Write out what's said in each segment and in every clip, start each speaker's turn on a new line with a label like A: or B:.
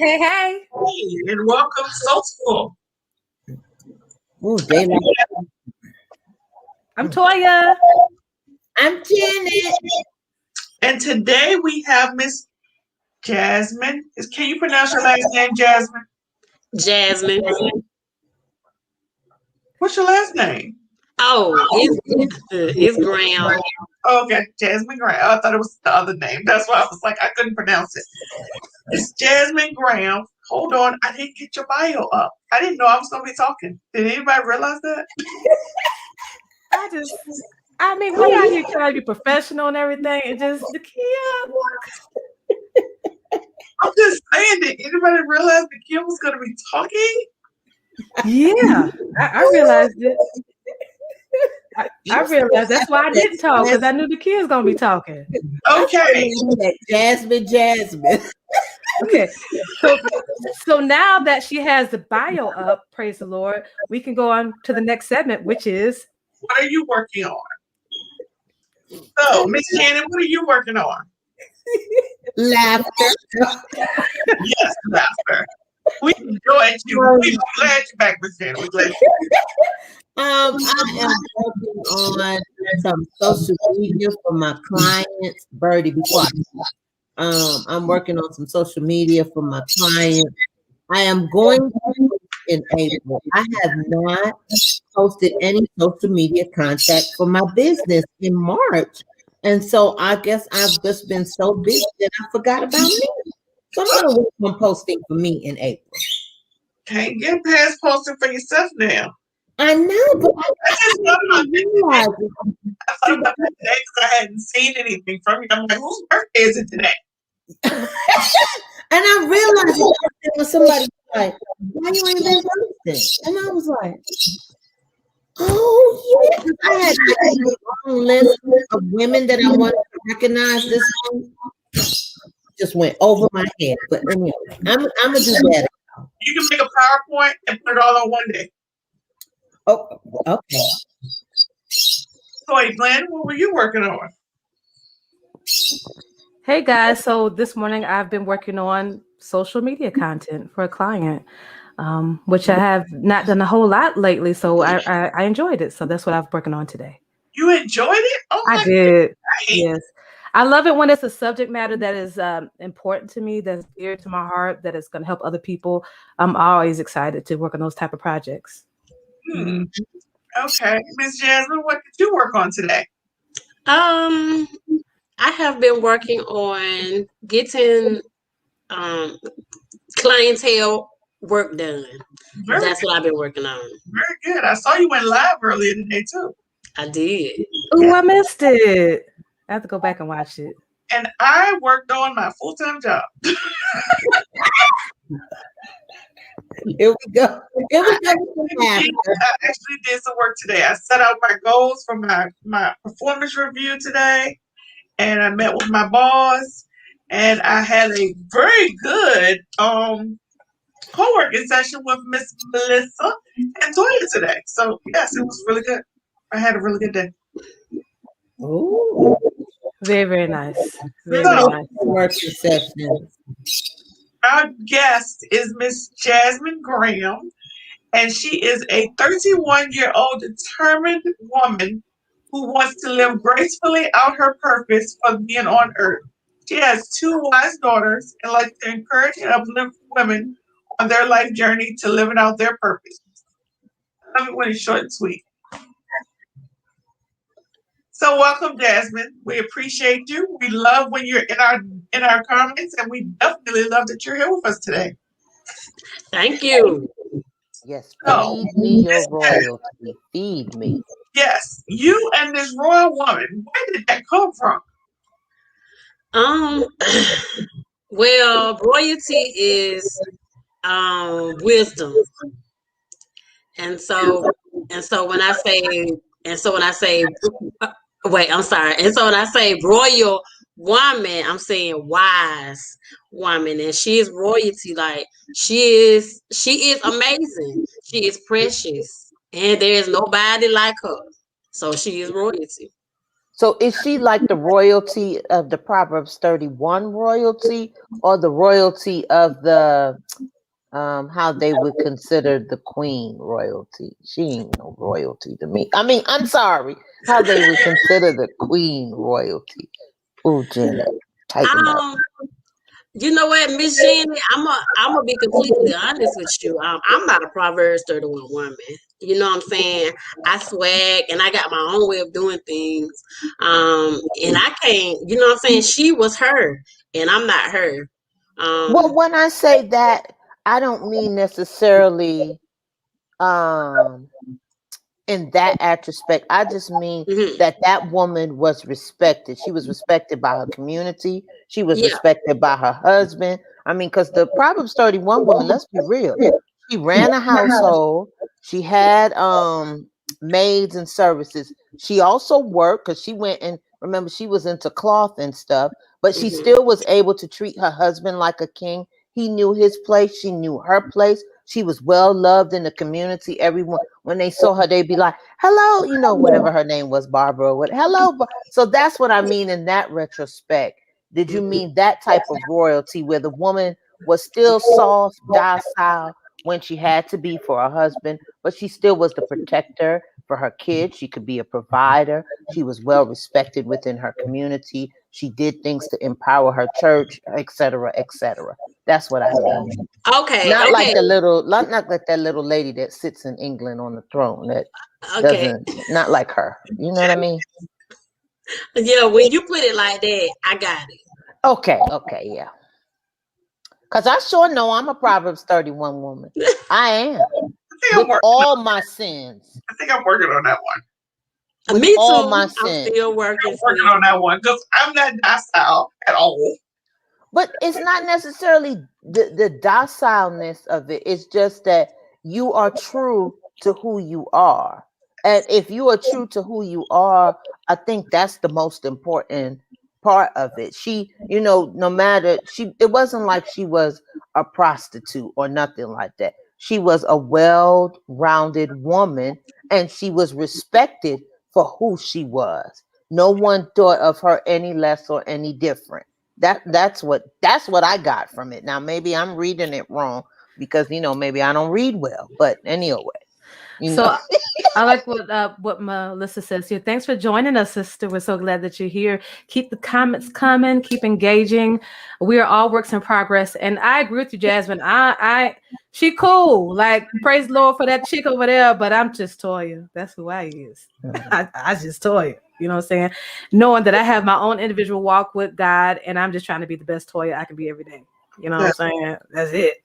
A: Hey.
B: Hey, and welcome to Soul School.
C: Ooh, daylight.
A: I'm Toya.
C: I'm Janet.
B: And today we have Miss Jazmine. Can you pronounce your last name, Jazmine?
D: Jazmine.
B: What's your last name?
D: Oh, it's Graham.
B: Okay, Jazmine Graham. I thought it was the other name. That's why I was like, I couldn't pronounce it. It's Jazmine Graham. Hold on, I didn't get your bio up. I didn't know I was going to be talking. Did anybody realize that?
A: We out here trying to be professional and everything, and just the kid.
B: I'm just saying, did anybody realize the kid was going to be talking?
A: Yeah, I realized it. I realized that's why I didn't talk, because I knew the kid was going to be talking.
B: Okay.
C: Jazmine.
A: Okay, so now that she has the bio up, praise the Lord, we can go on to the next segment, which is,
B: what are you working on? So, Miss Shannon, what are you working on?
C: Laughter.
B: Yes, laughter. We enjoyed you. We're glad you're back, Miss Shannon. We're glad
C: I am working on some social media for my clients. Birdie, be quiet. I'm working on some social media for my clients. I am going to in April. I have not posted any social media content for my business in March. And so I guess I've just been so busy that I forgot about me. So I'm going to work on posting for me in April.
B: can't get past posting for yourself now.
C: I know, but
B: I just thought about that today because I hadn't seen anything from you. I'm like, whose birthday is it today?
C: And I realized it when somebody was like, why you ain't been posting? And I was like, oh yeah. I had a long list of women that I wanted to recognize this month. Just went over my head. But anyway, I'm gonna do better.
B: You can make a PowerPoint and put it all on one day.
C: Oh, okay.
B: So, hey, Glenn, what were you working on?
A: hey guys, so this morning I've been working on social media content for a client, which I have not done a whole lot lately, so I enjoyed it. So that's what I'm working on today.
B: You enjoyed it? Oh,
A: I did. Yes. I love it when it's a subject matter that is important to me, that's dear to my heart, that is going to help other people. I'm always excited to work on those type of projects.
B: Okay. Miss Jazmine, what did you work on today?
D: I have been working on getting clientele work done. That's what I've been working on.
B: Very good. I saw you went live earlier today too.
D: I did.
A: Oh, I missed it. I have to go back and watch it.
B: And I worked on my full-time job.
C: Here we go.
B: I actually did some work today. I set out my goals for my performance review today, and I met with my boss, and I had a very good co-working session with Miss Melissa and Toya today. So yes, it was really good. I had a really good day.
C: Ooh.
A: Very, very nice. Very,
B: So,
A: very nice.
C: Working sessions.
B: Our guest is Miss Jazmine Graham, and she is a 31-year-old determined woman who wants to live gracefully out her purpose for being on earth. She has 2 wise daughters and likes to encourage and uplift women on their life journey to living out their purpose. I love it when it's short and sweet. So welcome, Jazmine. We appreciate you. We love when you're in our comments, and we definitely love that you're here with us today.
D: Thank you.
E: Yes, feed me your royalty. Feed me.
B: Yes, you and this royal woman. Where did that come from?
D: Well, royalty is wisdom. And so when I say wait, I'm sorry. And so when I say royal woman, I'm saying wise woman, and she is royalty. Like she is amazing. She is precious, and there is nobody like her. So she is royalty.
C: So is she like the royalty of the Proverbs 31 royalty, or the royalty of the how they would consider the queen royalty? She ain't no royalty to me. I mean, I'm sorry, how they would consider the queen royalty. Oh, Janet, tighten up.
D: You know what, Miss Jenny, I'm gonna be completely honest with you. I'm not a Proverbs 31 woman. You know what I'm saying? I swag and I got my own way of doing things. And I can't, you know what I'm saying? She was her and I'm not her.
C: Well, when I say that, I don't mean necessarily um in that aspect. I just mean
D: Mhm.
C: that woman was respected. She was respected by her community. She was
D: Yeah.
C: respected by her husband. I mean, because the Proverbs 31 woman, let's be real, she ran a household. She had maids and services. She also worked because she went and remember she was into cloth and stuff, but she
D: Mhm.
C: still was able to treat her husband like a king. He knew his place. She knew her place. She was well loved in the community. Everyone, when they saw her, they'd be like, "Hello," whatever her name was, Barbara. What? Hello. So that's what I mean in that retrospect. Did you
D: Mhm.
C: mean that type of royalty where the woman was still soft, docile when she had to be for her husband, but she still was the protector for her kids? She could be a provider. She was well respected within her community. She did things to empower her church, etc., etc. That's what I mean.
D: Okay,
C: Not like
D: okay,
C: the little, not like that little lady that sits in England on the throne. That
D: okay.
C: doesn't, not like her. You know what I mean?
D: Yeah, when you put it like that, I got it.
C: Okay, okay, yeah. Because I sure know I'm a Proverbs 31 woman. I am.
B: I think I'm
C: With
B: working.
C: all my sins.
B: I think I'm working on that one.
C: With
D: Me
C: all
D: too.
C: my
D: I'm
C: sins.
D: still working,
B: I'm working
D: sis.
B: on that one because I'm not docile at all.
C: But it's not necessarily the docileness of it. It's just that you are true to who you are. And if you are true to who you are, I think that's the most important part of it. She, no matter it wasn't like she was a prostitute or nothing like that. She was a well-rounded woman and she was respected for who she was. No one thought of her any less or any different. That's what I got from it. Now maybe I'm reading it wrong because maybe I don't read well. But anyway, you know.
A: So I like what Melissa says here. Thanks for joining us, sister. We're so glad that you're here. Keep the comments coming. Keep engaging. We are all works in progress, and I agree with you, Jasmine. She cool. Like praise the Lord for that chick over there, but I'm just Toya. That's who I is. I just Toya. You know what I'm saying? Knowing that I have my own individual walk with God, and I'm just trying to be the best Toya I can be every day. You know what I'm saying? That's it.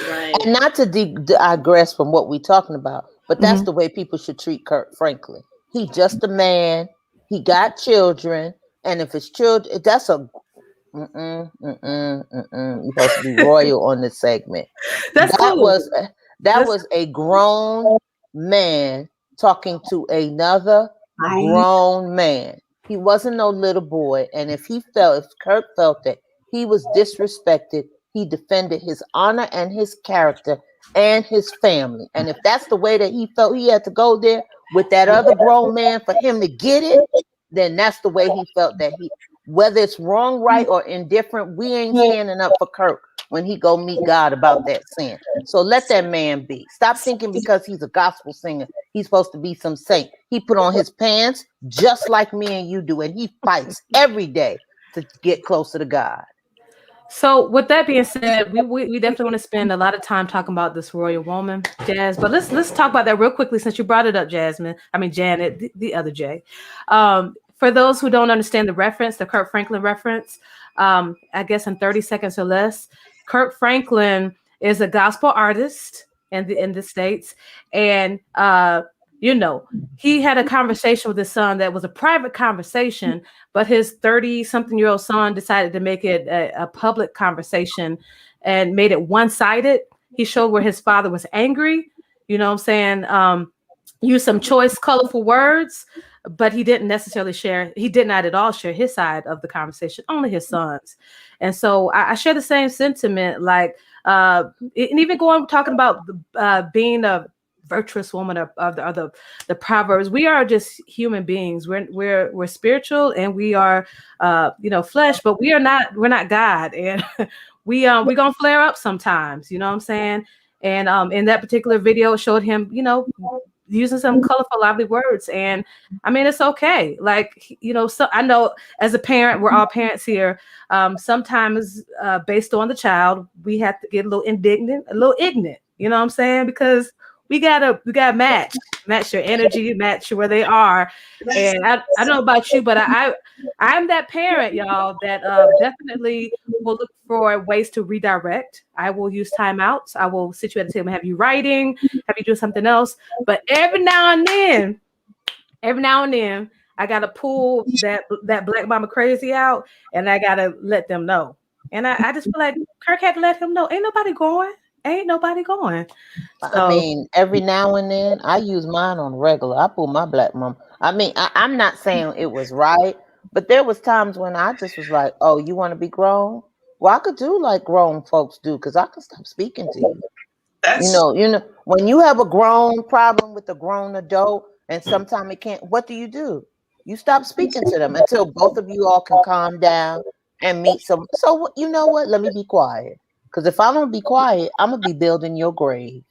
D: Right.
C: And not to digress from what we're talking about, but that's
A: Mhm.
C: the way people should treat Kurt Franklin. He just a man. He got children, and if his children, that's a you're supposed to be royal on this segment.
A: That's
C: That
A: cool.
C: was that
A: That's
C: was a grown man talking to another
B: Wrong.
C: grown man. He wasn't no little boy. And if Kirk felt that he was disrespected, he defended his honor and his character and his family. And if that's the way that he felt he had to go there with that other grown man for him to get it, then that's the way he felt that whether it's wrong, right, or indifferent, we ain't standing up for Kirk when he go meet God about that sin. So let that man be. Stop thinking because he's a gospel singer, he's supposed to be some saint. He put on his pants just like me and you do, and he fights every day to get closer to God.
A: So with that being said, we definitely want to spend a lot of time talking about this royal woman, Jazz. But let's talk about that real quickly since you brought it up, Jasmine. I mean Janet, the other J. For those who don't understand the reference, the Kurt Franklin reference, I guess in 30 seconds or less, Kurt Franklin is a gospel artist in the States, and he had a conversation with his son that was a private conversation, but his 30-something-year-old son decided to make it a public conversation and made it one-sided. He showed where his father was angry, you know what I'm saying? Used some choice, colorful words, but he did not at all share his side of the conversation, only his son's. And so I share the same sentiment, like, and even talking about being a virtuous woman of the Proverbs. We are just human beings. We're spiritual, and we are flesh, but we're not God. And we gonna flare up sometimes, you know what I'm saying? And in that particular video showed him, using some colorful, lively words. And I mean, it's okay. Like, so I know as a parent, we're all parents here. Sometimes based on the child, we have to get a little indignant, a little ignorant, you know what I'm saying? Because we gotta match your energy, match where they are. And I don't know about you, but I'm that parent, y'all, that definitely will look for ways to redirect. I will use timeouts. I will sit you at the table and have you writing, have you do something else. But every now and then, I gotta pull that black mama crazy out, and I gotta let them know. And I just feel like Kirk had to let him know, ain't nobody going. So,
E: I mean, every now and then I use mine on regular. I pull my black mom. I mean, I'm not saying it was right, but there was times when I just was like, "Oh, you want to be grown? Well, I could do like grown folks do, because I could stop speaking to you."
B: That's
E: You know, when you have a grown problem with a grown adult, and sometimes it can't. What do? You stop speaking to them until both of you all can calm down and meet some. So you know what? Let me be quiet, because if I don't be quiet, I'm gonna be building your grave.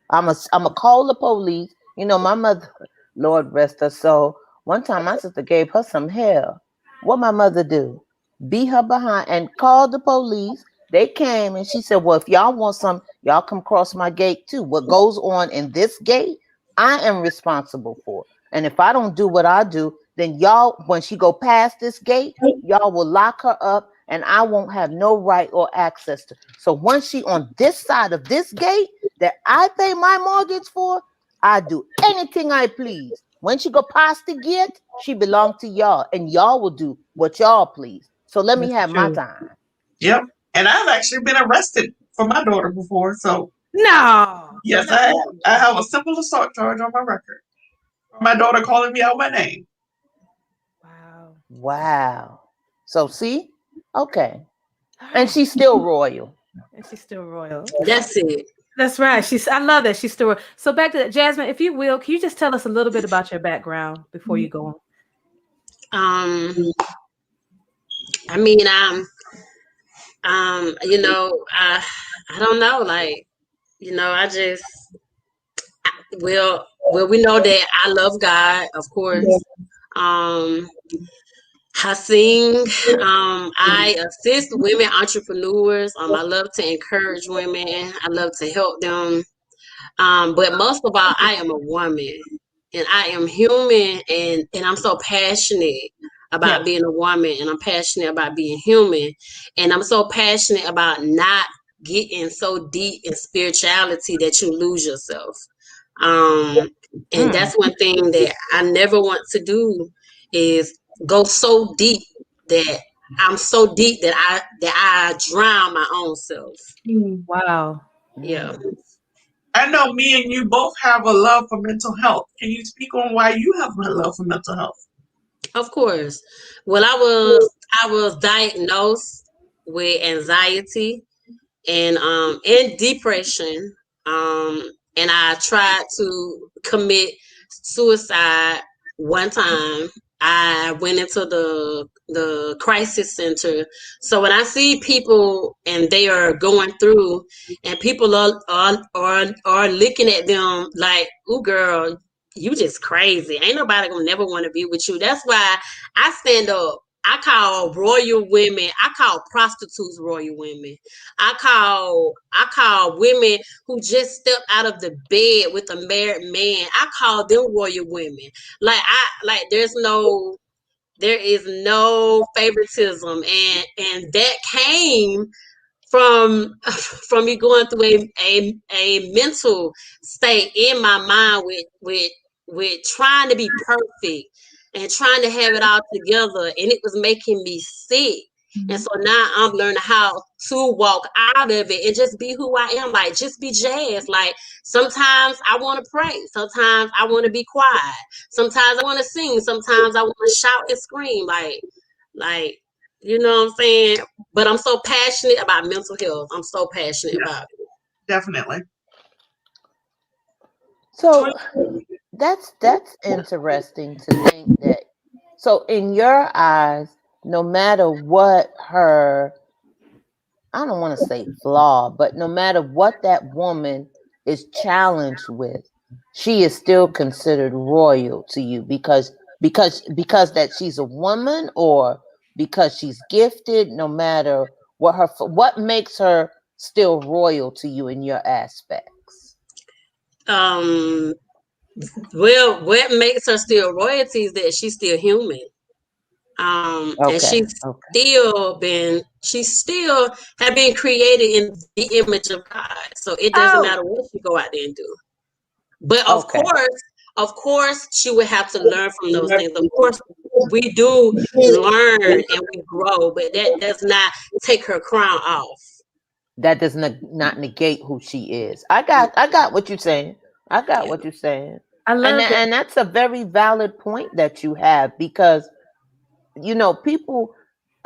E: I'm a call the police. You know, my mother, Lord rest her soul. One time my sister gave her some hell. What my mother do? Beat her behind and called the police. They came and she said, "Well, if y'all want some, y'all come cross my gate too. What goes on in this gate, I am responsible for. And if I don't do what I do, then y'all, when she go past this gate, y'all will lock her up and I won't have no right or access to. So once she on this side of this gate that I pay my mortgage for, I do anything I please. When she go past the gate, she belong to y'all, and y'all will do what y'all please. So let me have my time."
B: Yep. And I've actually been arrested for my daughter before. So
A: no.
B: yes, I have. I have a simple assault charge on my record. My daughter calling me out my name.
E: Wow. So see? Okay. And she's still royal.
D: That's it.
A: That's right. I love that. She's still. So back to that, Jazmine, if you will, can you just tell us a little bit about your background before you go on?
D: I mean, I don't know, like, I just, well, we know that I love God, of course. I sing. I assist women entrepreneurs. I love to encourage women. I love to help them. But most of all, I am a woman, and I am human, and I'm so passionate about being a woman, and I'm passionate about being human, and I'm so passionate about not getting so deep in spirituality that you lose yourself. And that's one thing that I never want to do, is go so deep that I'm so deep that I drown my own self.
A: Wow.
D: Yeah.
B: I know me and you both have a love for mental health. Can you speak on why you have a love for mental health?
D: Of course. Well, I was diagnosed with anxiety and depression. And I tried to commit suicide one time. I went into the crisis center. So when I see people and they are going through, and people are looking at them like, "Ooh, girl, you just crazy. Ain't nobody gonna never want to be with you." That's why I stand up. I call royal women. I call prostitutes royal women. I call women who just stepped out of the bed with a married man. I call them royal women. There is no favoritism, and that came from me going through a mental state in my mind with trying to be perfect and trying to have it all together, and it was making me sick. And so now I'm learning how to walk out of it and just be who I am. Like, just be Jazz. Like, sometimes I want to pray. Sometimes I want to be quiet. Sometimes I want to sing. Sometimes I want to shout and scream. Like, you know what I'm saying? But I'm so passionate about mental health. I'm so passionate about it.
B: Definitely.
E: So that's interesting to think that. So in your eyes, no matter what her, I don't want to say flaw, but no matter what that woman is challenged with, she is still considered royal to you because that she's a woman, or because she's gifted. No matter what makes her still royal to you in your aspects.
D: Um, well, what makes her still royalty is that she's still human. And
E: Okay.
D: she still have been created in the image of God. So it doesn't
A: Oh,
D: matter what she go out there and do. But
E: Okay.
D: of course, she would have to learn from those things. Of course, we do learn and we grow, but that does not take her crown off.
E: That does not negate who she is. I got what you're saying. I got
D: Yeah.
E: what you're saying.
A: I love that.
E: And that's a very valid point that you have, because people,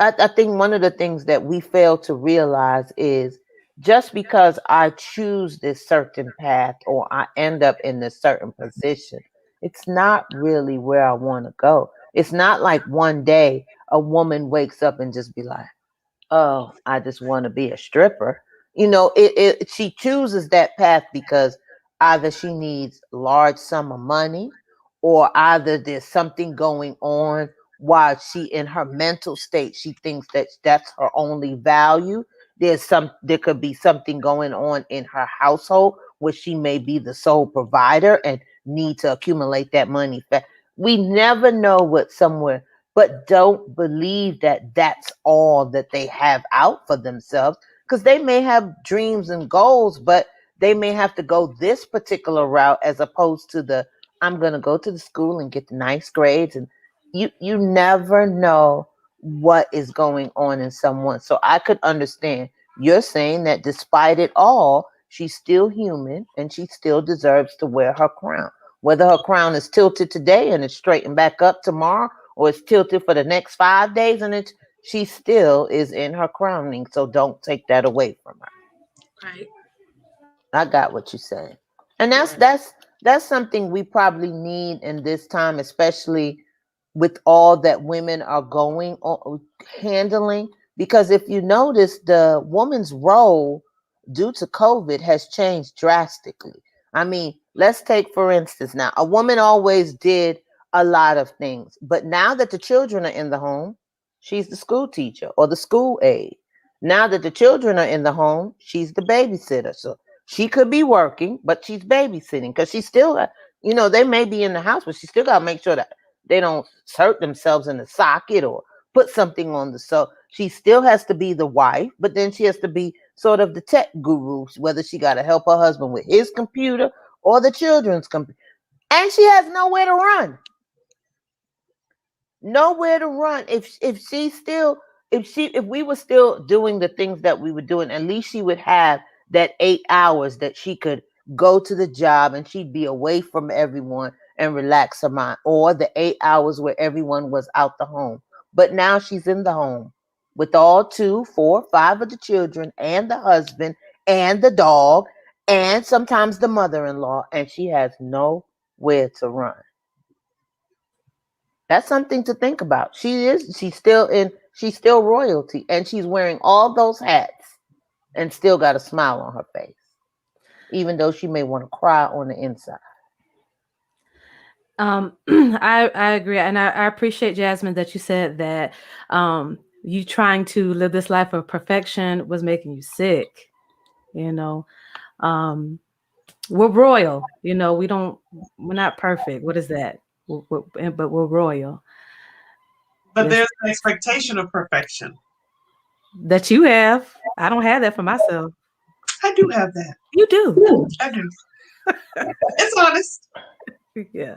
E: I think one of the things that we fail to realize is, just because I choose this certain path or I end up in this certain position, it's not really where I want to go. It's not like one day a woman wakes up and just be like, oh, I just want to be a stripper. She chooses that path because either she needs large sum of money, or either there's something going on while she in her mental state, she thinks that that's her only value. There could be something going on in her household where she may be the sole provider and need to accumulate that money. We never know what somewhere, but don't believe that that's all that they have out for themselves, because they may have dreams and goals, but they may have to go this particular route as opposed to the, I'm going to go to the school and get the nice grades. And you never know what is going on in someone. So I could understand you're saying that despite it all, she's still human and she still deserves to wear her crown. Whether her crown is tilted today and it's straightened back up tomorrow, or it's tilted for the next 5 days, and she still is in her crowning. So don't take that away from her.
D: Right.
E: I got what you said. And that's something we probably need in this time, especially with all that women are going on handling. Because if you notice, the woman's role due to COVID has changed drastically. I mean, let's take for instance, now a woman always did a lot of things, but now that the children are in the home, she's the school teacher or the school aide. Now that the children are in the home, she's the babysitter. So she could be working, but she's babysitting, because she still, they may be in the house, but she still got to make sure that they don't hurt themselves in the socket or put something on the, so she still has to be the wife, but then she has to be sort of the tech guru, whether she got to help her husband with his computer or the children's computer. And she has nowhere to run. Nowhere to run. If we were still doing the things that we were doing, at least she would have that 8 hours that she could go to the job and she'd be away from everyone and relax her mind, or the 8 hours where everyone was out the home. But now she's in the home with all 2, 4, 5 of the children and the husband and the dog and sometimes the mother-in-law, and she has nowhere to run. That's something to think about. She's still royalty, and she's wearing all those hats and still got a smile on her face, even though she may want to cry on the inside.
A: I agree, and I appreciate, Jazmine, that you said that you trying to live this life of perfection was making you sick. Um, we're royal. We're not perfect. What is that? But we're royal.
B: But
A: Yes.
B: there's an expectation of perfection.
A: That you have. I don't have that for myself.
B: I do have that.
A: You do.
B: I do. It's honest.
A: Yeah.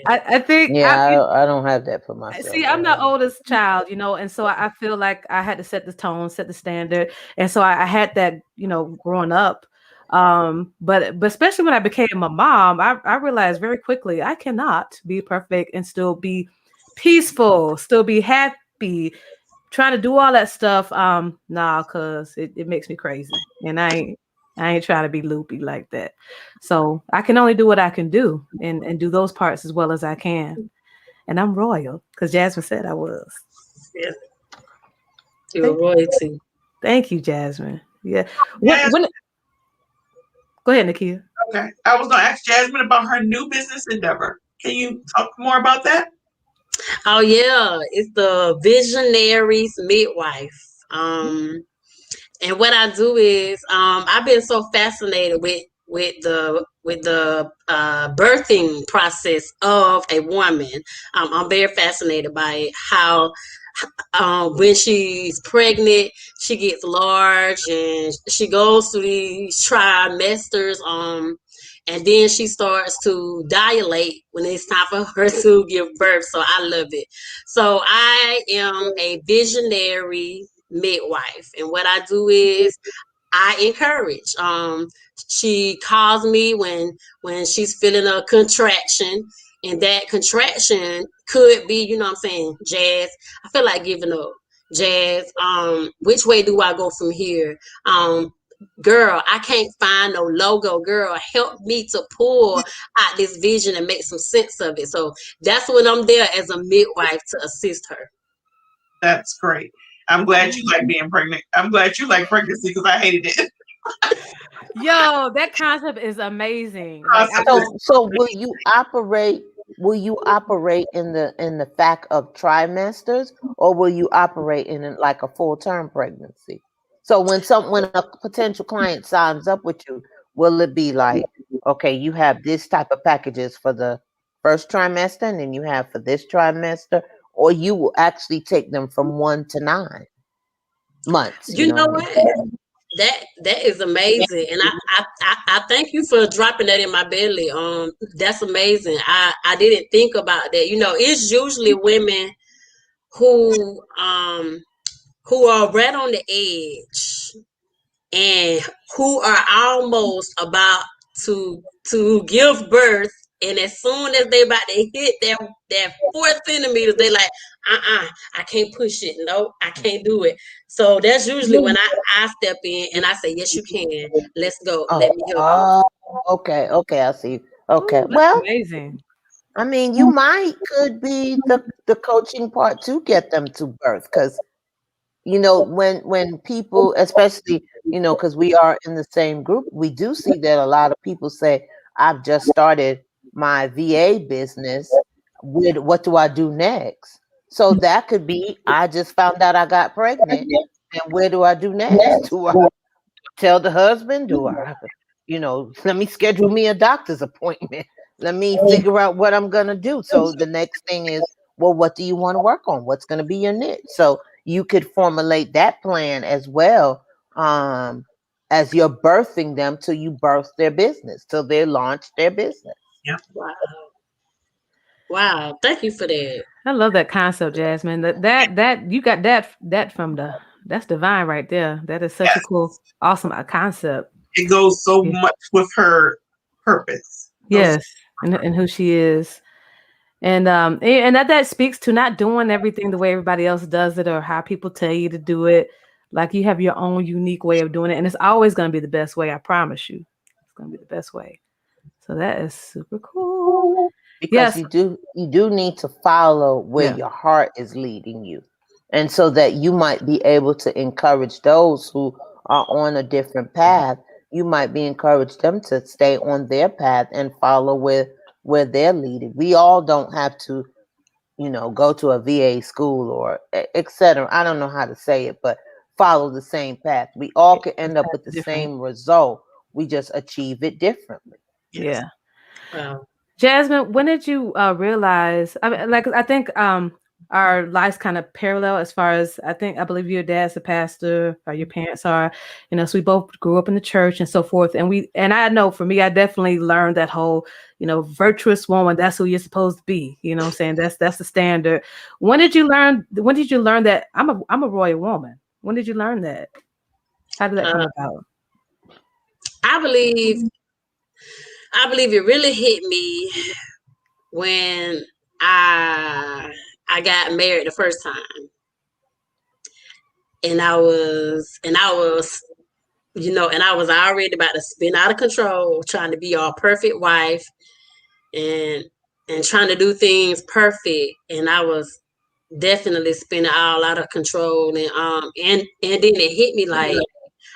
A: I think.
E: Yeah, I don't have that for myself.
A: See, I'm the oldest child, and so I feel like I had to set the tone, set the standard, and so I had that, growing up. But especially when I became a mom, I realized very quickly I cannot be perfect and still be peaceful, still be happy, trying to do all that stuff. Nah, cause it makes me crazy, and I I ain't trying to be loopy like that. So I can only do what I can do and do those parts as well as I can. And I'm royal because Jazmine said I was.
D: Yeah. You're royalty.
A: Thank you, Jazmine. Yeah.
B: Yes.
A: Go ahead, Nakia.
B: Okay. I was going to ask Jazmine about her new business endeavor. Can you talk more about that?
D: Oh yeah, it's the Visionaries Midwife. And what I do is I've been so fascinated with the birthing process of a woman. I'm very fascinated by it. How when she's pregnant, she gets large and she goes through these trimesters. And then she starts to dilate when it's time for her to give birth. So I love it. So I am a visionary midwife, and what I do is I encourage. She calls me when she's feeling a contraction, and that contraction could be, you know what I'm saying, Jazz, I feel like giving up. Jazz, which way do I go from here? Girl, I can't find no logo. Girl, help me to pull out this vision and make some sense of it. So that's when I'm there as a midwife to assist her.
B: That's great. I'm glad you like being pregnant. I'm glad you like pregnancy because I hated it.
A: Yo, that concept is amazing.
E: So will you operate? Will you operate in the fact of trimesters, or will you operate in like a full term pregnancy? So when a potential client signs up with you, will it be like, okay, you have this type of packages for the first trimester, and then you have for this trimester, or you will actually take them from 1 to 9 months?
D: You know what? That is amazing, and I thank you for dropping that in my belly. That's amazing. I didn't think about that. It's usually women who are right on the edge and who are almost about to give birth, and as soon as they about to hit that 4 centimeters, they like, I can't push it. No, I can't do it. So that's usually when I step in and I say, yes, you can. Let's go. Let me help you.
E: Okay, I see. Okay,
A: Ooh, that's
E: well,
A: amazing.
E: I mean, you could be the coaching part to get them to birth, because when people, especially because we are in the same group, we do see that a lot of people say, I've just started my VA business. What do I do next? So that could be, I just found out I got pregnant, and where do I do next? Do I tell the husband? Do I, let me schedule me a doctor's appointment. Let me figure out what I'm going to do. So the next thing is, well, what do you want to work on? What's going to be your niche? So you could formulate that plan as well, as you're birthing them till you birth their business, till they launch their business.
B: Yeah.
D: Wow. Thank you for that.
A: I love that concept, Jazmine. That you got that from that's divine right there. That is such a cool, awesome concept.
B: It goes so much with her purpose.
A: Yes, and who she is. And that speaks to not doing everything the way everybody else does it or how people tell you to do it. Like you have your own unique way of doing it, and it's always going to be the best way. I promise you, it's going to be the best way. So that is super cool.
E: Because you do need to follow where your heart is leading you, and so that you might be able to encourage those who are on a different path. You might be encouraged them to stay on their path and follow where they're leading. We all don't have to, go to a VA school or etc. I don't know how to say it, but follow the same path. We all could end up with the same result. We just achieve it differently.
A: Yeah.
D: Wow.
A: Jazmine, when did you realize? I think our lives kind of parallel as far as I believe your dad's a pastor, or your parents are, so we both grew up in the church and so forth. And I know for me, I definitely learned that whole, virtuous woman, that's who you're supposed to be. You know what I'm saying? That's the standard. When did you learn that I'm a royal woman? When did you learn that? How did that come about?
D: I believe it really hit me when I got married the first time. And I was and I was already about to spin out of control, trying to be all perfect wife and trying to do things perfect. And I was definitely spinning all out of control. And then it hit me like,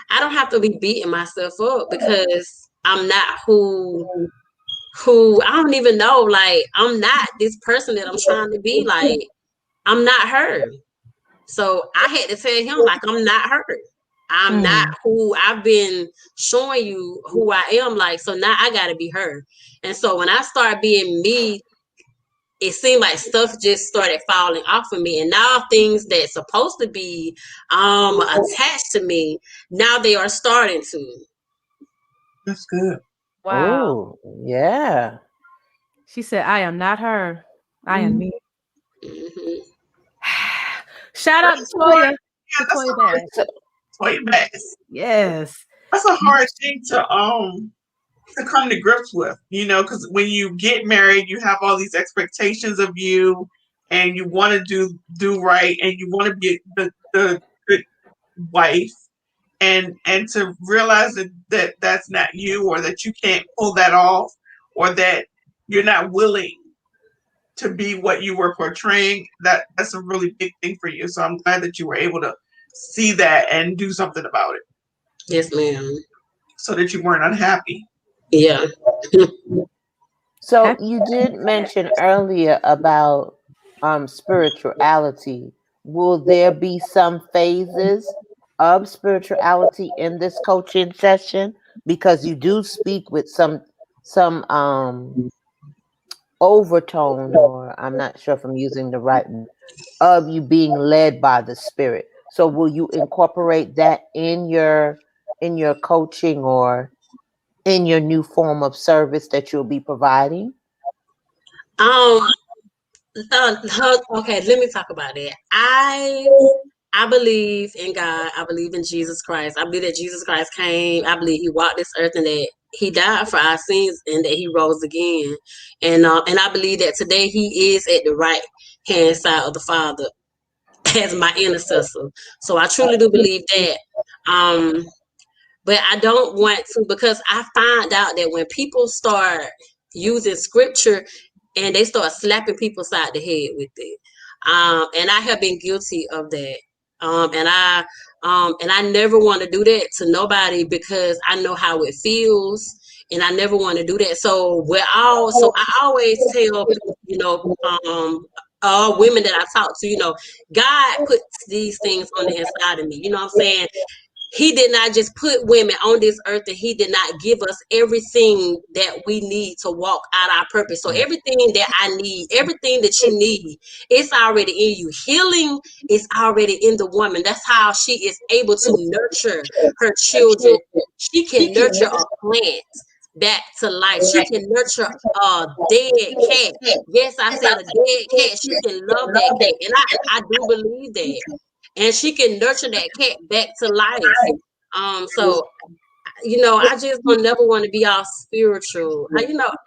D: I don't have to be beating myself up because I'm not who I don't even know. Like, I'm not this person that I'm trying to be. Like, I'm not her. So I had to tell him, like, I'm not her. I'm not who I've been showing you who I am. Like, so now I got to be her. And so when I start being me, it seemed like stuff just started falling off of me. And now things that's supposed to be attached to me, now they are starting to.
B: That's good.
A: Wow.
E: Oh, yeah.
A: She said, I am not her. I am me.
D: Mhm.
A: Shout out to Toya.
B: Yeah, that's
A: Toya
B: a hard
A: Bass.
B: Toya Bass.
A: Yes.
B: That's a hard thing to come to grips with, because when you get married, you have all these expectations of you, and you want to do right, and you want to be the good wife, and to realize that that's not you, or that you can't pull that off, or that you're not willing to be what you were portraying. That's a really big thing for you. So I'm glad that you were able to see that and do something about it,
D: Yes, ma'am.
B: so that you weren't unhappy.
D: Yeah.
E: So you did mention earlier about spirituality. Will there be some phases of spirituality in this coaching session? Because you do speak with some overtone, or I'm not sure if I'm using the right one, of you being led by the Spirit. So will you incorporate that in your coaching, or in your new form of service that you'll be providing?
D: Um. Okay. Let me talk about it. I believe in God. I believe in Jesus Christ. I believe that Jesus Christ came. I believe He walked this earth and that He died for our sins and that He rose again. And I believe that today He is at the right hand side of the Father as my intercessor. So I truly do believe that. Um, but I don't want to, because I find out that when people start using scripture and they start slapping people side the head with it, and I have been guilty of that. And I never want to do that to nobody because I know how it feels, and I never want to do that. So I always tell all women that I talk to, God puts these things on the inside of me. You know what I'm saying? He did not just put women on this earth, and He did not give us everything that we need to walk out our purpose. So everything that I need, everything that you need, it's already in you. Healing is already in the woman. That's how she is able to nurture her children. She can nurture a plant back to life. She can nurture a dead cat. Yes, I said a dead cat. She can love that cat. And I do believe that. And she can nurture that cat back to life. So I just don't never want to be all spiritual. I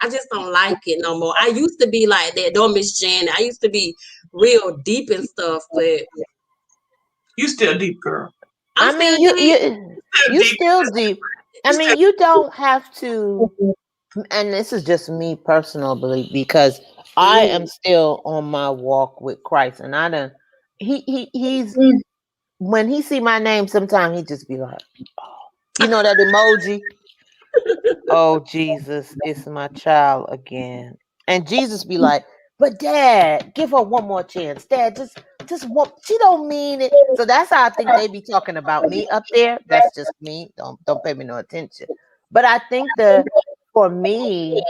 D: just don't like it no more. I used to be like that, don't Miss Janet. I used to be real deep and stuff, but
B: You still deep, girl.
E: I mean, you still deep. I mean, you don't have to. And this is just me personally, because I am still on my walk with Christ, and I don't. He's when he see my name, sometimes he just be like, you know that emoji. Oh Jesus, it's my child again, and Jesus be like, but Dad, give her one more chance. Dad, just one. She don't mean it. So that's how I think they be talking about me up there. That's just me. Don't pay me no attention. But I think for me,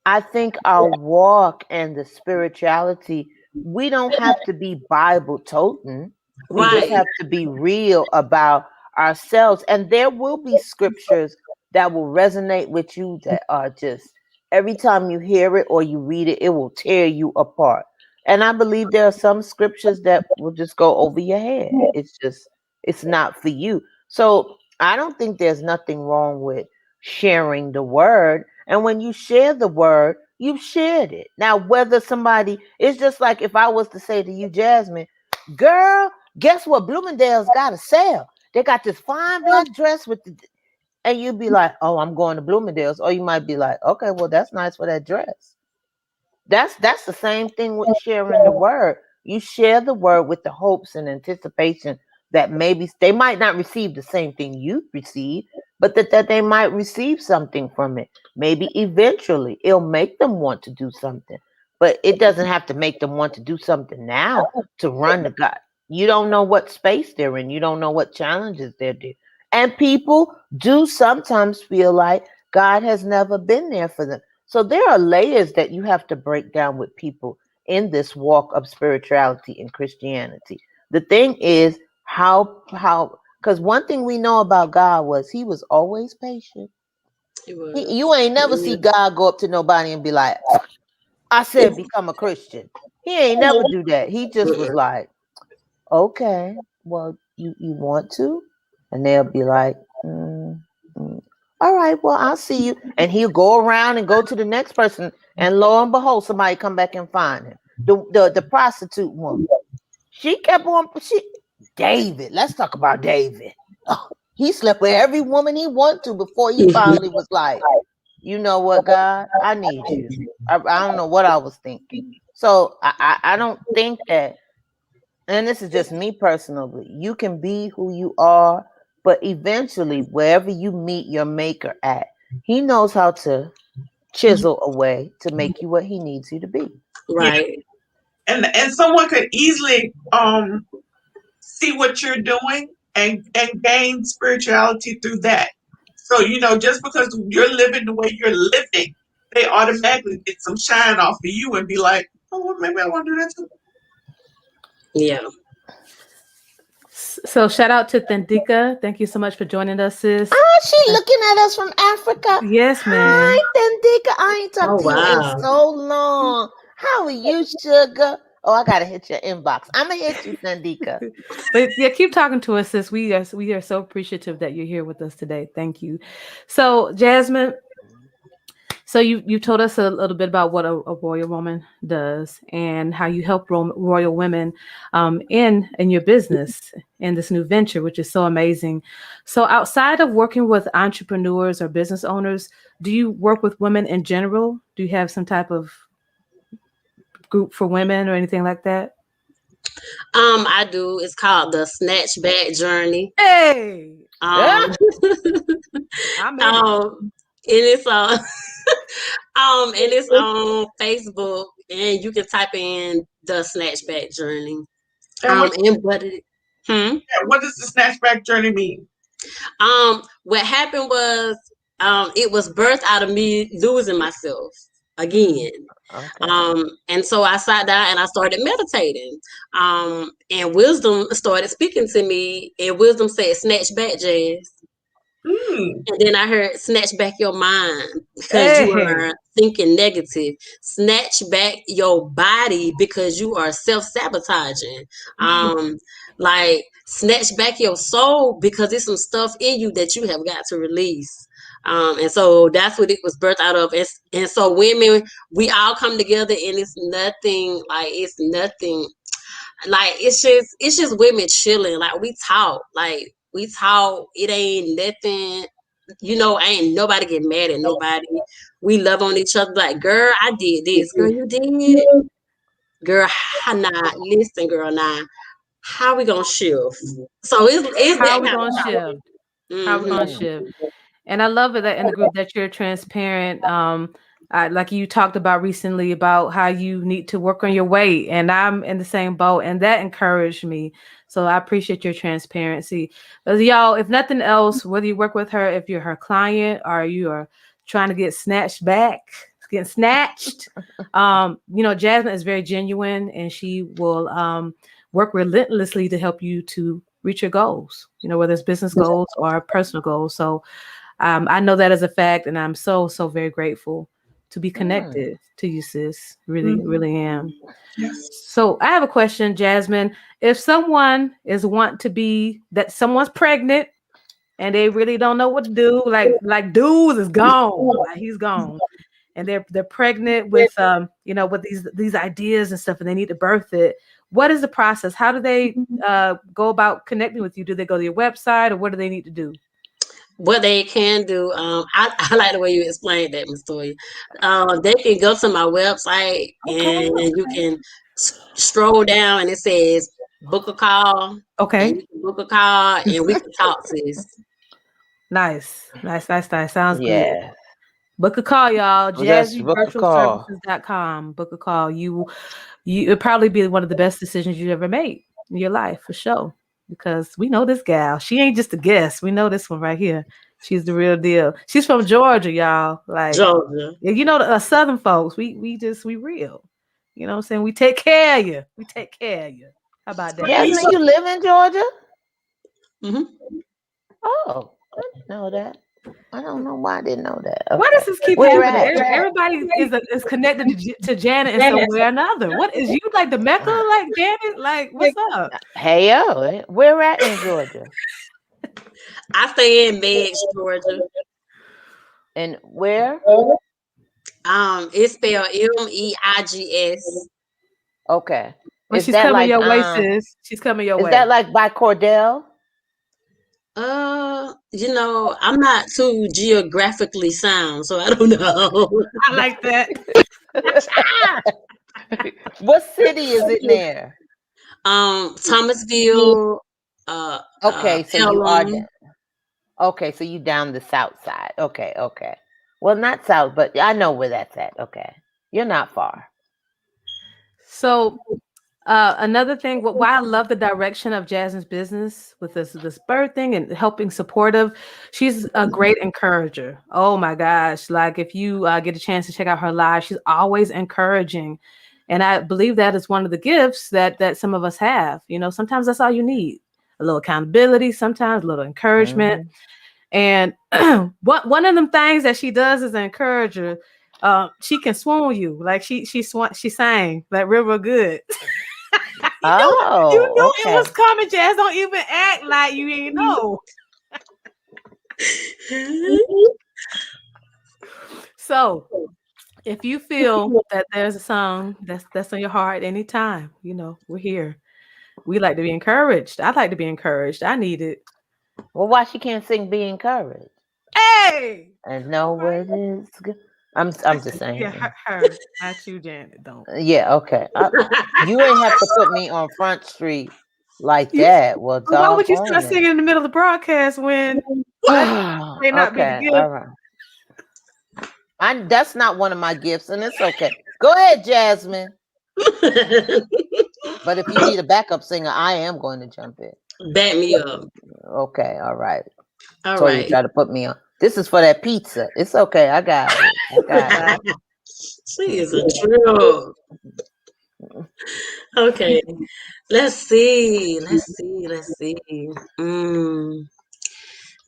E: I think our walk and the spirituality, we don't have to be Bible toting. We just
D: right.
E: have to be real about ourselves. And there will be scriptures that will resonate with you that are just, every time you hear it or you read it, it will tear you apart. And I believe there are some scriptures that will just go over your head. It's not for you. So I don't think there's nothing wrong with sharing the word. And when you share the word, you've shared it. Now, whether somebody, it's just like if I was to say to you, Jazmine, girl, guess what? Bloomingdale's got a sale. They got this fine black dress with the, and you'd be like, oh, I'm going to Bloomingdale's. Or you might be like, okay, well, that's nice for that dress. That's the same thing with sharing the word. You share the word with the hopes and anticipation that maybe they might not receive the same thing you receive, but that they might receive something from it. Maybe eventually it'll make them want to do something, but it doesn't have to make them want to do something now to run the God. You don't know what space they're in. You don't know what challenges they're doing. And people do sometimes feel like God has never been there for them. So there are layers that you have to break down with people in this walk of spirituality and Christianity. The thing is how because one thing we know about God was he was always patient. You ain't never see God go up to nobody and be like, I said become a Christian. He ain't never do that. He just was like, okay, well, you want to? And they'll be like, all right, well, I'll see you. And he'll go around and go to the next person. And lo and behold, somebody come back and find him. The prostitute woman. She kept on, David. Let's talk about David. Oh, he slept with every woman he wanted to before he finally was like, you know what, God, I need you. I don't know what I was thinking. So I don't think that, and this is just me personally, you can be who you are, but eventually, wherever you meet your maker at, he knows how to chisel away to make you what he needs you to be.
D: Right.
B: And someone could easily see what you're doing and gain spirituality through that. So, just because you're living the way you're living, they automatically get some shine off of you and be like, oh, well, maybe I want to do that too.
D: Yeah.
A: So shout out to Thandika. Thank you so much for joining us, sis.
E: Oh, she looking at us from Africa.
A: Yes, man.
E: Hi, Thandika. I ain't talked to you
D: wow.
E: in so long. How are you, sugar? Oh, I gotta hit your inbox. I'm gonna hit you, Thandika.
A: But yeah, keep talking to us, sis. We are so appreciative that you're here with us today. Thank you. So, Jazmine, so you told us a little bit about what a royal woman does and how you help royal women in your business in this new venture, which is so amazing. So outside of working with entrepreneurs or business owners, do you work with women in general? Do you have some type of group for women or anything like that?
D: I do. It's called the Snatchback Journey.
A: Hey,
E: Yeah.
D: And it's and it's on Facebook, and you can type in the Snatchback Journey.
B: And what does the Snatchback Journey mean?
D: What happened was, it was birthed out of me losing myself again.
E: Okay.
D: And so I sat down and I started meditating. And wisdom started speaking to me, and wisdom said, "Snatch back, Jazz." And then I heard, "Snatch back your mind because you are thinking negative. Snatch back your body because you are self-sabotaging. Like, snatch back your soul because there's some stuff in you that you have got to release." And so that's what it was birthed out of. And so women, we all come together, and it's nothing like it's just women chilling. Like, we talk. It ain't nothing. Ain't nobody get mad at nobody. We love on each other. Like, girl, I did this. Girl, you did it. Girl, nah, listen, girl, nah. How we gonna shift? So it's
A: how
D: that
A: we
D: kind
A: gonna
D: of
A: shift?
D: thing.
A: How we gonna shift? And I love it that in the group that you're transparent. Like you talked about recently about how you need to work on your weight, and I'm in the same boat, and that encouraged me. So I appreciate your transparency. Y'all, if nothing else, whether you work with her, if you're her client, or you are trying to get snatched back, getting snatched, Jazmine is very genuine, and she will work relentlessly to help you to reach your goals, whether it's business goals or personal goals. So I know that as a fact, and I'm so very grateful to be connected to you, sis. Really, really am.
B: Yes.
A: So I have a question, Jazmine. If someone is that someone's pregnant and they really don't know what to do, like dude is gone, like he's gone, and they're pregnant with with these ideas and stuff, and they need to birth it. what is the process? How do they go about connecting with you? Do they go to your website, or what do they need to do?
D: What they can do, I like the way you explained that, Ms. Toya. They can go to my website and you can stroll down and it says book a call.
A: Okay.
D: And you can book a call and we can talk, sis.
A: Nice. Sounds good.
E: Yeah.
A: Book a call, y'all.
E: Well, that's book a call.
A: JazzyVirtualServices.com. Book a call. It'll probably be one of the best decisions you ever made in your life, for sure. Because we know this gal. She ain't just a guest. We know this one right here. She's the real deal. She's from Georgia, y'all. Like
D: Georgia.
A: you know, the Southern folks. We real. You know what I'm saying? We take care of you. How about that?
E: Jazmine, you live in Georgia?
D: Mm-hmm.
E: Oh, I didn't know that. I don't know why I didn't know that. Okay.
A: Why does this keep
E: Where
A: happening?
E: at?
A: Everybody is connected to Janet in some way or another. What is you like the Mecca, like Janet? Like, what's up?
E: Hey, yo, where at in Georgia?
D: I stay in Meigs, Georgia.
E: And where?
D: It's spelled MEIGS.
E: Okay.
A: Well,
E: Is
A: she's
E: that
A: coming
E: like
A: your way, sis. She's coming your way.
E: Is that like by Cordell?
D: I'm not too geographically sound, so I don't know.
A: I like that.
E: What city is it near?
D: Thomasville.
E: Okay, so you are
D: Pelham.
E: down. Okay, so you down the south side. Okay. Well, not south, but I know where that's at. Okay, you're not far.
A: So another thing, why I love the direction of Jazmine's business with this birthing and helping supportive. She's a great encourager. Oh my gosh. Like if you get a chance to check out her live, she's always encouraging. And I believe that is one of the gifts that some of us have. You know, sometimes that's all you need. A little accountability, sometimes a little encouragement. And one of them things that she does as an encourager, she can swoon you. Like she sang like real good. You knew it was coming, Jazz. Don't even act like you ain't know. So if you feel that there's a song that's on your heart anytime, you know, we're here. We like to be encouraged. I'd like to be encouraged. I need it.
E: Well, why she can't sing "Be Encouraged"?
A: Hey,
E: and know what is good. I'm just saying.
A: Yeah, her, not you, Janet. Don't.
E: Yeah, okay. You ain't have to put me on Front Street like that. Well,
A: why would you start singing in the middle of the broadcast when may not be the gift?
E: All right. That's not one of my gifts, and it's okay. Go ahead, Jazmine. But if you need a backup singer, I am going to jump in.
D: Back me up.
E: Okay, all right.
D: All
E: so
D: right.
E: you try to put me on. This is for that pizza. It's okay. I got it.
D: She is a drill. Okay. Let's see.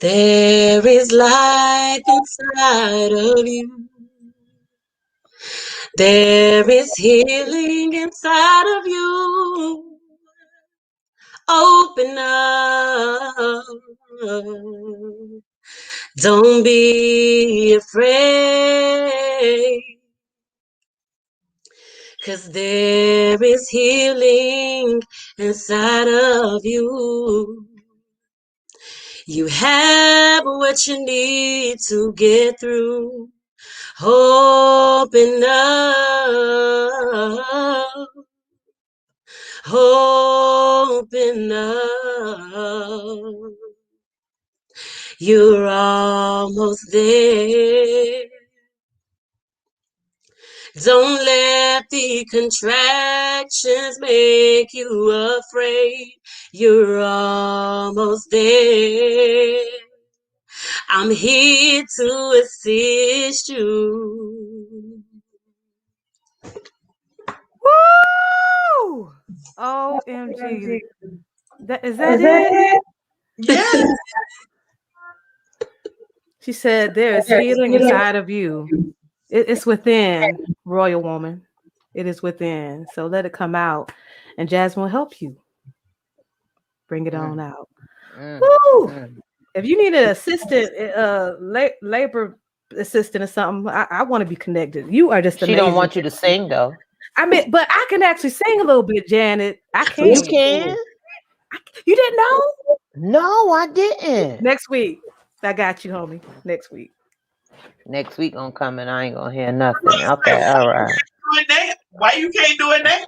D: There is life inside of you. There is healing inside of you. Open up. Don't be afraid. 'Cause there is healing inside of you. You have what you need to get through. Open up. Open up. You're almost there. Don't let the contractions make you afraid. You're almost there. I'm here to assist you.
A: Woo! OMG. Is that it?
B: Yes.
A: She said there is healing inside of you. It's within, royal woman. It is within. So let it come out. And Jazmine will help you. Bring it on out. Woo! If you need an assistant, labor assistant or something, I want to be connected. You are just amazing.
E: She don't want you to sing though.
A: I mean, but I can actually sing a little bit, Janet. I can.
E: You can?
A: You didn't know?
E: No, I didn't.
A: Next week. I got you, homie. Next week.
E: Next week gonna come and I ain't gonna hear nothing. Okay, all right.
B: Doing that? Why you can't do it now?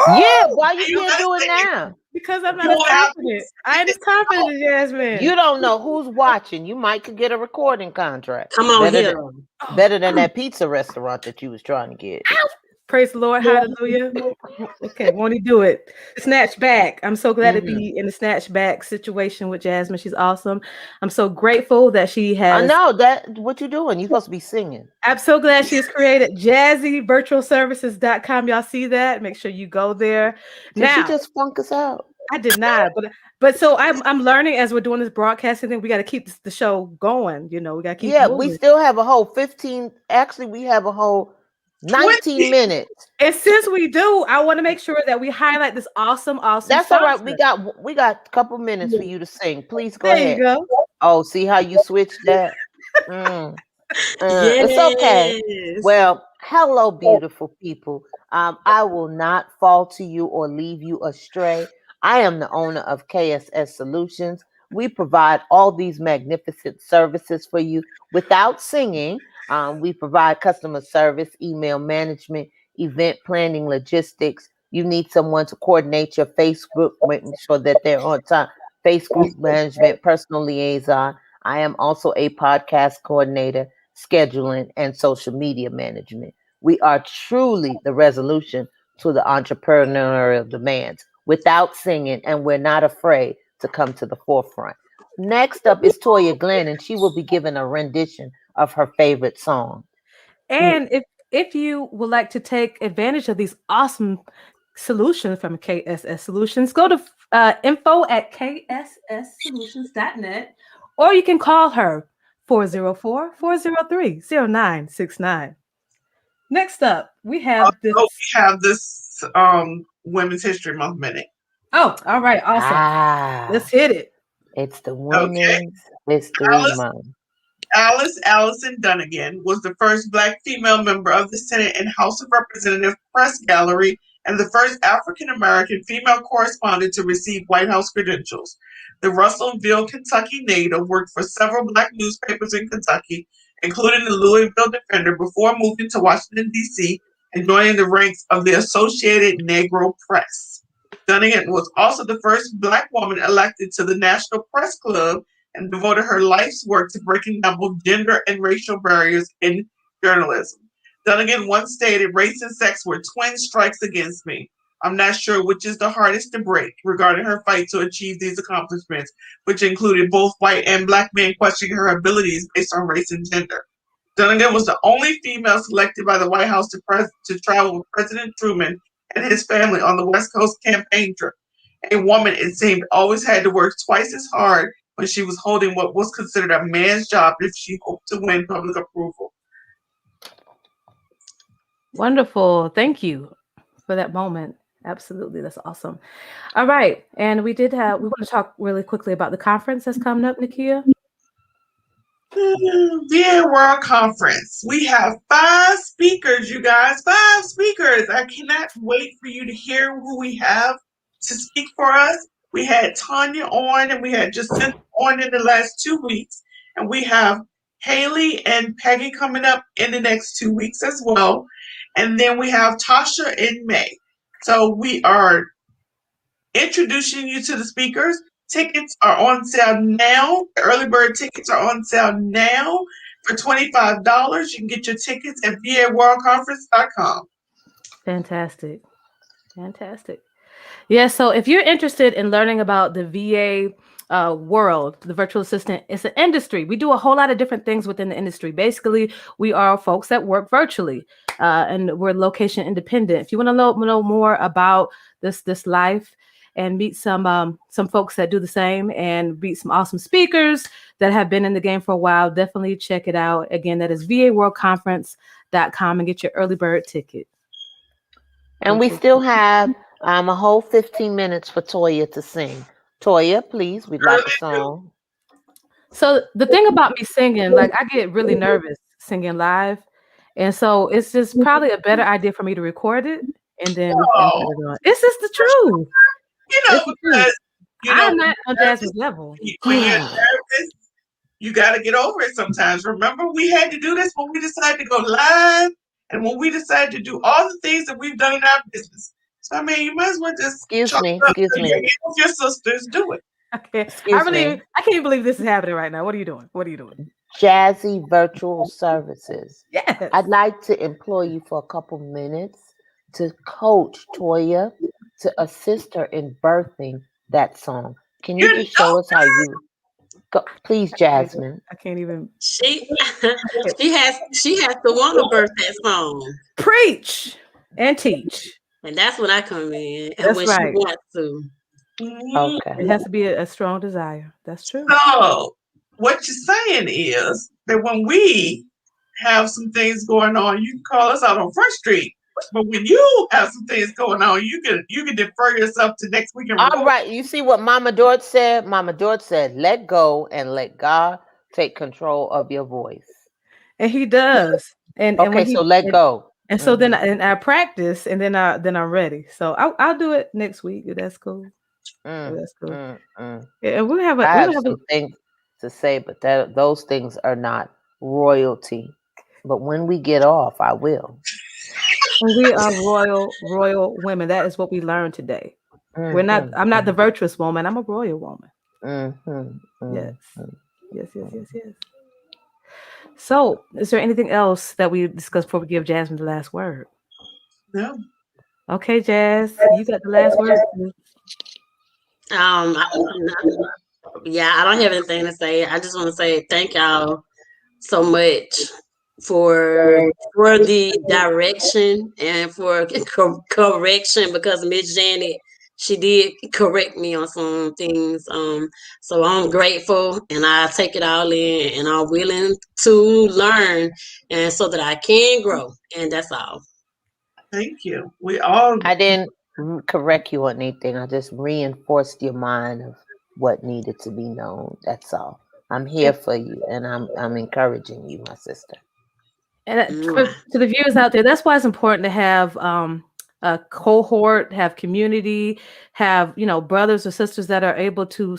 E: Yeah, why you
B: You
E: can't do it
B: gotta
E: now?
A: Because I'm not
B: You
A: as
B: have to
A: confident. I ain't as confident as Jasmine.
E: You don't know who's watching. You might could get a recording contract.
D: Come on here.
E: Better than that pizza restaurant that you was trying to get.
A: Praise the Lord. Hallelujah. Okay, won't he do it? Snatchback. I'm so glad to be in the Snatchback situation with Jasmine. She's awesome. I'm so grateful that she has.
E: I know that. What you doing? You supposed to be singing.
A: I'm so glad she has created jazzyvirtualservices.com. Y'all see that? Make sure you go there.
E: Did she just funk us out?
A: I did not, but so I'm learning as we're doing this broadcasting thing. We got to keep the show going. You know, we got to keep.
E: Yeah,
A: moving.
E: we still have a whole 15. Actually, we have a whole 19 minutes.
A: And since we do, I want to make sure that we highlight this awesome.
E: That's all right. We got a couple minutes for you to sing. Please go ahead.
A: There you go.
E: Oh, see how you switched that? It's okay. Well, hello, beautiful people. I will not fall to you or leave you astray. I am the owner of KSS Solutions. We provide all these magnificent services for you without singing. We provide customer service, email management, event planning, logistics. You need someone to coordinate your Facebook, making sure that they're on time. Facebook management, personal liaison. I am also a podcast coordinator, scheduling, and social media management. We are truly the resolution to the entrepreneurial demands without singing, and we're not afraid to come to the forefront. Next up is Toya Glenn, and she will be giving a rendition of her favorite song.
A: And if you would like to take advantage of these awesome solutions from KSS Solutions, go to info@kssolutions.net, or you can call her 404-403-0969. Next up, we have this.
B: We have this Women's History Month minute.
A: Oh, all right, awesome. Let's hit it.
E: It's the Women's History Month.
B: Alice Allison Dunnigan was the first Black female member of the Senate and House of Representatives Press Gallery and the first African-American female correspondent to receive White House credentials. The Russellville, Kentucky native worked for several Black newspapers in Kentucky, including the Louisville Defender, before moving to Washington, D.C. and joining the ranks of the Associated Negro Press. Dunnigan was also the first Black woman elected to the National Press Club and devoted her life's work to breaking down both gender and racial barriers in journalism. Dunnigan once stated, "Race and sex were twin strikes against me. I'm not sure which is the hardest to break," regarding her fight to achieve these accomplishments, which included both white and Black men questioning her abilities based on race and gender. Dunnigan was the only female selected by the White House to travel with President Truman and his family on the West Coast campaign trip. A woman, it seemed, always had to work twice as hard when she was holding what was considered a man's job if she hoped to win public approval.
A: Wonderful. Thank you for that moment. Absolutely. That's awesome. All right. And we want to talk really quickly about the conference that's coming up, Nakia.
B: VA World Conference. We have 5 speakers, you guys. 5 speakers. I cannot wait for you to hear who we have to speak for us. We had Tanya on, and we had Jacinta on in the last 2 weeks. And we have Haley and Peggy coming up in the next 2 weeks as well. And then we have Tasha in May. So we are introducing you to the speakers. Tickets are on sale now. The early bird tickets are on sale now for $25. You can get your tickets at vaworldconference.com.
A: Fantastic. Fantastic. Yeah, so if you're interested in learning about the VA world, the virtual assistant, it's an industry. We do a whole lot of different things within the industry. Basically, we are folks that work virtually, and we're location independent. If you want to know more about this life and meet some folks that do the same and meet some awesome speakers that have been in the game for a while, definitely check it out. Again, that is vaworldconference.com and get your early bird ticket.
E: And we still have a whole 15 minutes for Toya to sing. Toya, please, we'd like a song.
A: So the thing about me singing, like I get really nervous singing live. And so it's just probably a better idea for me to record it and then we can put it on. It's just the truth. It's the truth.
B: Because
A: I'm not on Jasmine's level.
B: when you're a therapist, you got to get over it sometimes. Remember, we had to do this when we decided to go live and when we decided to do all the things that we've done in our business. So, I mean, you might as well just
E: Excuse me.
B: your sisters do it.
A: Okay.
E: Excuse me.
A: I can't believe this is happening right now. What are you doing? What are you doing?
E: Jazzy Virtual Services.
A: Yes.
E: I'd like to employ you for a couple minutes to coach Toya to assist her in birthing that song. Can you just show us how you go? Please, Jazmine.
A: I can't even
D: She has to want to birth that song.
A: preach and teach.
D: And that's when I come in. And
A: That's
D: when
A: right.
D: she wants to.
E: Okay.
A: It has to be a strong desire. That's true.
B: So, what you're saying is that when we have some things going on, you can call us out on Front Street. But when you have some things going on, you can defer yourself to next week.
E: All right. You see what Mama Dort said? Mama Dort said, let go and let God take control of your voice.
A: And he does. And
E: Okay,
A: when
E: so let go.
A: And so then in our practice, and then I'm ready. So I'll do it next week. If that's cool. That's cool. Yeah, and
E: I have some things to say, but those things are not royalty. But when we get off, I will.
A: We are royal women. That is what we learned today. We're not. I'm not the virtuous woman. I'm a royal woman. Yes. So, is there anything else that we discussed before we give Jasmine the last word?
B: No.
A: Okay, Jazz, you got the last word.
D: Yeah, I don't have anything to say. I just want to say thank y'all so much for the direction and for correction, because Miss Janet, she did correct me on some things. So I'm grateful and I take it all in, and I'm willing to learn, and so that I can grow. And that's all.
B: Thank you.
E: I didn't correct you on anything. I just reinforced your mind of what needed to be known. That's all. I'm here for you, and I'm encouraging you, my sister.
A: And to the viewers out there, that's why it's important to have a cohort, have community, have brothers or sisters that are able to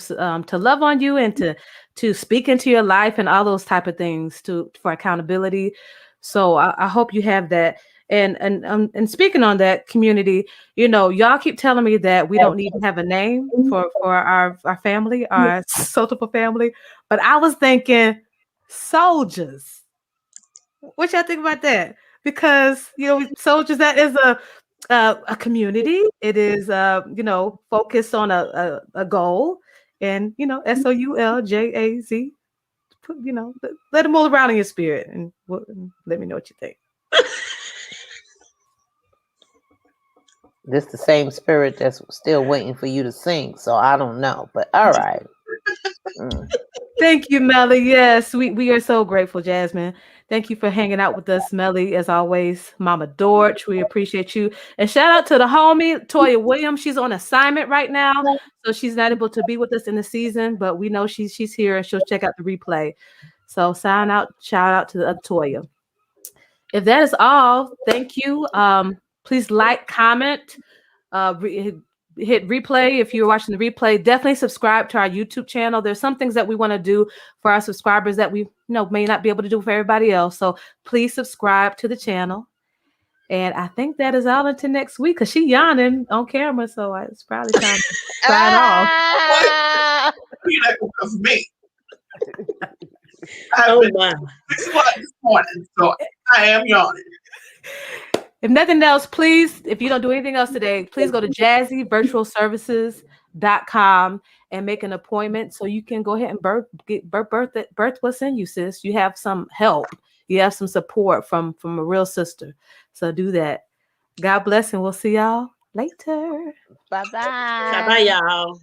A: love on you and to speak into your life and all those type of things for accountability. So I hope you have that. And speaking on that community, y'all keep telling me that we don't need to have a name for our family, our Soulful family, but I was thinking soldiers. What y'all think about that? Because soldiers, that is a community. It is focused on a goal, and SOULJAZ. Let it move around in your spirit, and let me know what you think.
E: This the same spirit that's still waiting for you to sing. So I don't know, but all right.
A: Thank you, Melly. Yes, we are so grateful, Jasmine. Thank you for hanging out with us, Melly, as always. Mama Dorch, we appreciate you. And shout out to the homie, Toya Williams. She's on assignment right now, so she's not able to be with us in the season, but we know she's here and she'll check out the replay. So shout out to the other Toya. If that is all, thank you. Please like, comment, hit replay if you're watching the replay. Definitely subscribe to our YouTube channel. There's some things that we want to do for our subscribers that we may not be able to do for everybody else. So please subscribe to the channel. And I think that is all until next week, because she's yawning on camera, so it's probably time to sign off.
B: You're not going to me. This morning, so I am yawning.
A: If nothing else, please, if you don't do anything else today, please go to jazzyvirtualservices.com and make an appointment so you can go ahead and birth what's in you, sis. You have some help. You have some support from a real sister. So do that. God bless, and we'll see y'all later.
E: Bye-bye.
D: Bye-bye, y'all.